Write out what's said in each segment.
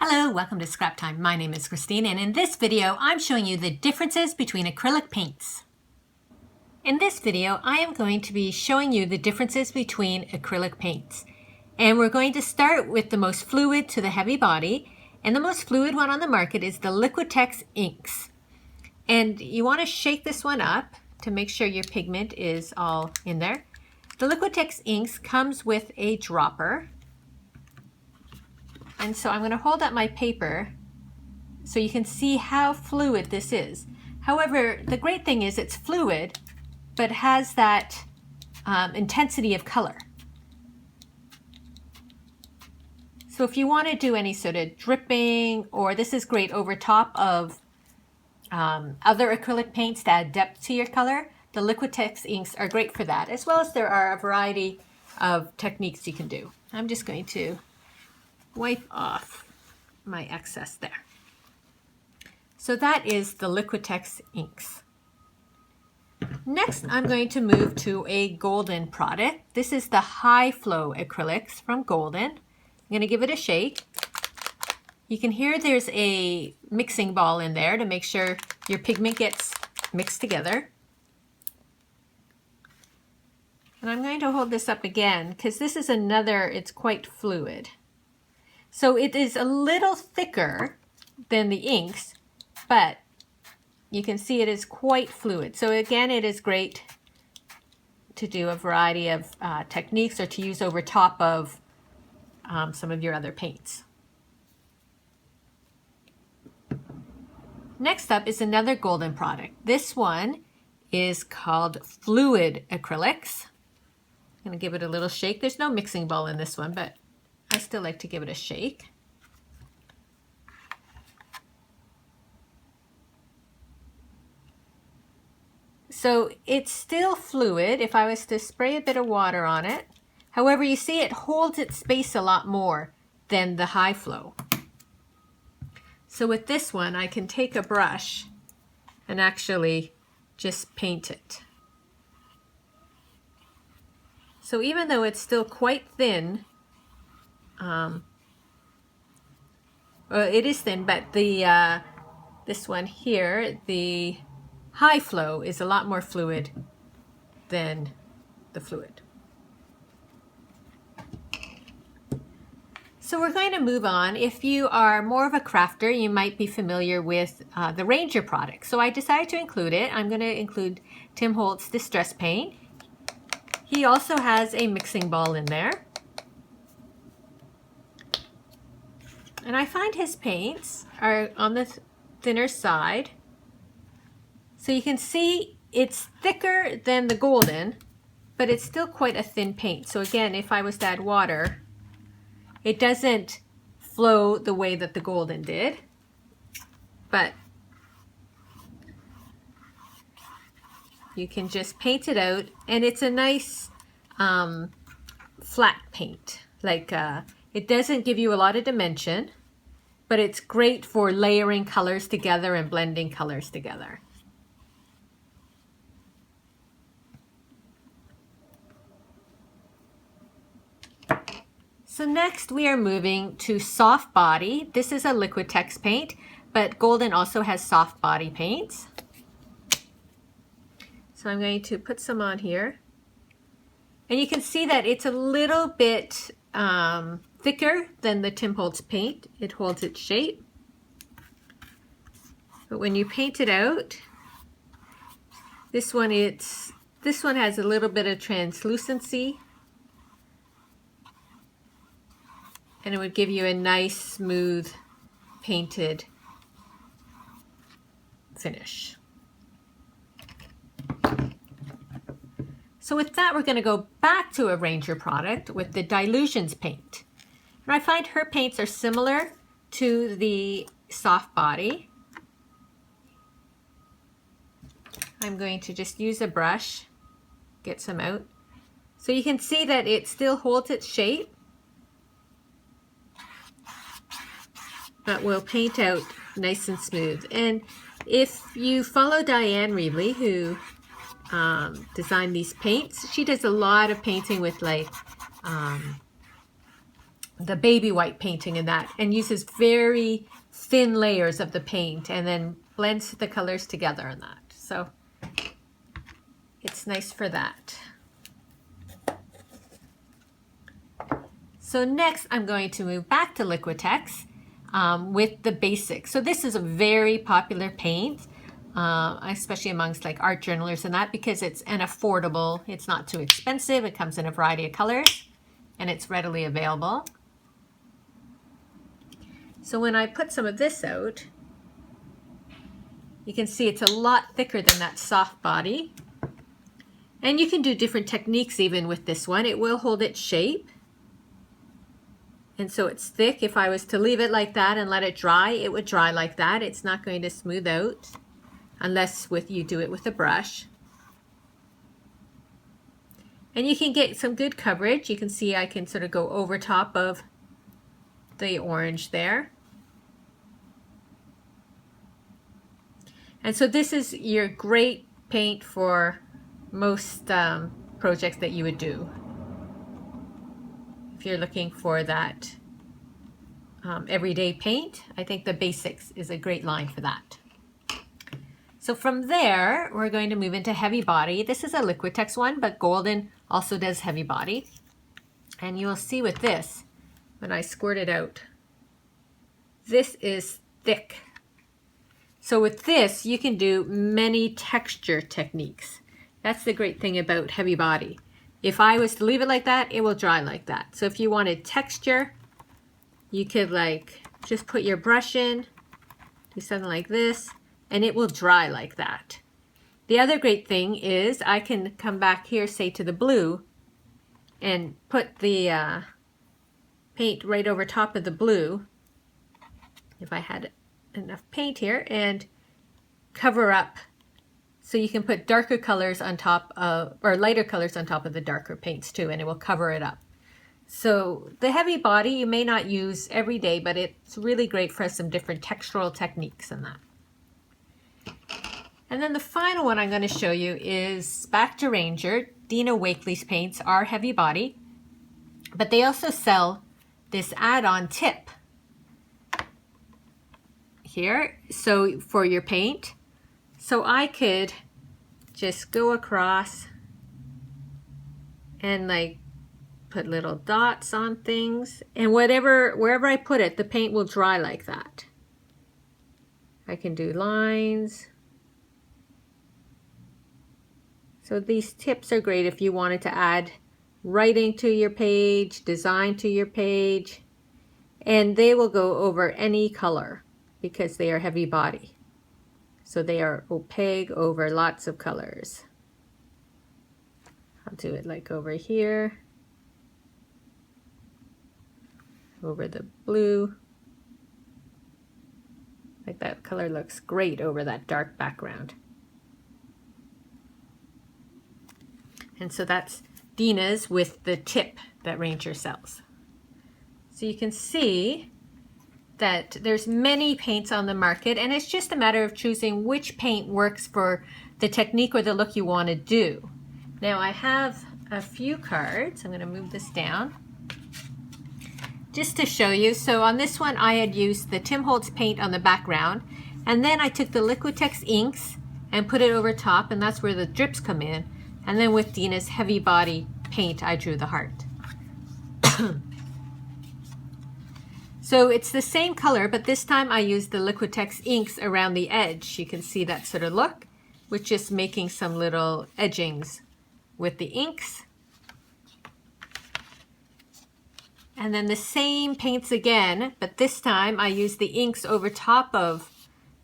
Hello, welcome to Scrap Time. My name is Christine, and in this video I'm showing you the differences between acrylic paints. In this video I am going to be showing you the differences between acrylic paints. And we're going to start with the most fluid to the heavy body, and the most fluid one on the market is the Liquitex inks. And you want to shake this one up to make sure your pigment is all in there. The Liquitex inks comes with a dropper. And so I'm going to hold up my paper so you can see how fluid this is. However, the great thing is it's fluid, but has that intensity of color. So if you want to do any sort of dripping, or this is great over top of other acrylic paints to add depth to your color, the Liquitex inks are great for that, as well as there are a variety of techniques you can do. I'm just going to wipe off my excess there. So that is the Liquitex inks. Next, I'm going to move to a Golden product. This is the High Flow Acrylics from Golden. I'm going to give it a shake. You can hear there's a mixing ball in there to make sure your pigment gets mixed together. And I'm going to hold this up again because this is another, it's quite fluid. So it is a little thicker than the inks, but you can see it is quite fluid. So again, it is great to do a variety of techniques or to use over top of some of your other paints. Next up is another Golden product. This one is called Fluid Acrylics. I'm going to give it a little shake. There's no mixing bowl in this one, but I still like to give it a shake. So it's still fluid if I was to spray a bit of water on it. However, you see it holds its space a lot more than the High Flow. So with this one, I can take a brush and actually just paint it. So even though it's still quite thin, it is thin, but the this one here, the High Flow, is a lot more fluid than the Fluid. So we're going to move on. If you are more of a crafter, you might be familiar with the Ranger product. So I decided to include it. I'm going to include Tim Holtz Distress Paint. He also has a mixing ball in there. And I find his paints are on the thinner side. So you can see it's thicker than the Golden, but it's still quite a thin paint. So again, if I was to add water, it doesn't flow the way that the Golden did, but you can just paint it out, and it's a nice flat paint. Like it doesn't give you a lot of dimension, but it's great for layering colors together and blending colors together. So next we are moving to soft body. This is a Liquitex paint, but Golden also has soft body paints. So I'm going to put some on here. And you can see that it's a little bit thicker than the Tim Holtz paint. It holds its shape. But when you paint it out, this one has a little bit of translucency. And it would give you a nice, smooth, painted finish. So with that, we're going to go back to a Ranger product with the Dilutions paint. And I find her paints are similar to the soft body. I'm going to just use a brush, get some out. So you can see that it still holds its shape, but will paint out nice and smooth. And if you follow Diane Reevely, who designed these paints, she does a lot of painting with like the baby white painting in that, and uses very thin layers of the paint and then blends the colors together in that. So it's nice for that. So next I'm going to move back to Liquitex with the basics. So this is a very popular paint, especially amongst like art journalers and that, because it's an affordable, it's not too expensive, it comes in a variety of colors, and it's readily available. So when I put some of this out, you can see it's a lot thicker than that soft body. And you can do different techniques even with this one. It will hold its shape. And so it's thick. If I was to leave it like that and let it dry, it would dry like that. It's not going to smooth out unless you do it with a brush. And you can get some good coverage. You can see I can sort of go over top of the orange there. And so this is your great paint for most projects that you would do. If you're looking for that everyday paint, I think the basics is a great line for that. So from there, we're going to move into heavy body. This is a Liquitex one, but Golden also does heavy body. And you'll see with this, when I squirt it out, this is thick. So with this, you can do many texture techniques. That's the great thing about heavy body. If I was to leave it like that, it will dry like that. So if you wanted texture, you could like just put your brush in, do something like this, and it will dry like that. The other great thing is I can come back here, say to the blue, and put the paint right over top of the blue, if I had enough paint here, and cover up. So you can put darker colors on top of, or lighter colors on top of the darker paints too, and it will cover it up. So the heavy body you may not use every day, but it's really great for some different textural techniques in that. And then the final one I'm going to show you is back to Ranger. Dina Wakley's paints are heavy body, but they also sell this add-on tip here, so for your paint. So I could just go across and like put little dots on things, and wherever I put it, the paint will dry like that. I can do lines. So these tips are great if you wanted to add writing to your page, design to your page, and they will go over any color because they are heavy body. So they are opaque over lots of colors. I'll do it like over here, over the blue. Like that color looks great over that dark background. And so that's Dina's with the tip that Ranger sells. So you can see that there's many paints on the market, and it's just a matter of choosing which paint works for the technique or the look you want to do. Now I have a few cards. I'm going to move this down just to show you. So on this one I had used the Tim Holtz paint on the background, and then I took the Liquitex inks and put it over top, and that's where the drips come in. And then with Dina's heavy body paint I drew the heart. So it's the same color, but this time I used the Liquitex inks around the edge. You can see that sort of look, with just making some little edgings with the inks. And then the same paints again, but this time I used the inks over top of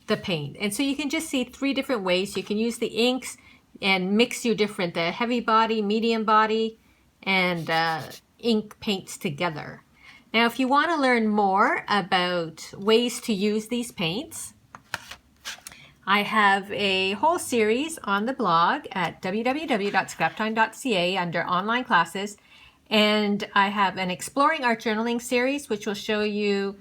the paint. And so you can just see three different ways. You can use the inks and mix your different, the heavy body, medium body, and ink paints together. Now, if you want to learn more about ways to use these paints, I have a whole series on the blog at www.scraptime.ca under online classes, and I have an Exploring Art Journaling series, which will show you,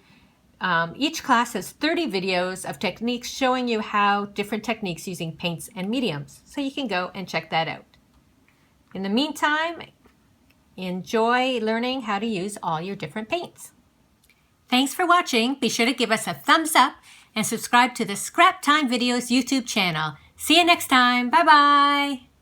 each class has 30 videos of techniques showing you how different techniques using paints and mediums. So you can go and check that out. In the meantime, Enjoy learning how to use all your different paints. Thanks for watching. Be sure to give us a thumbs up and subscribe to the Scrap Time Videos YouTube channel. See you next time. Bye-bye.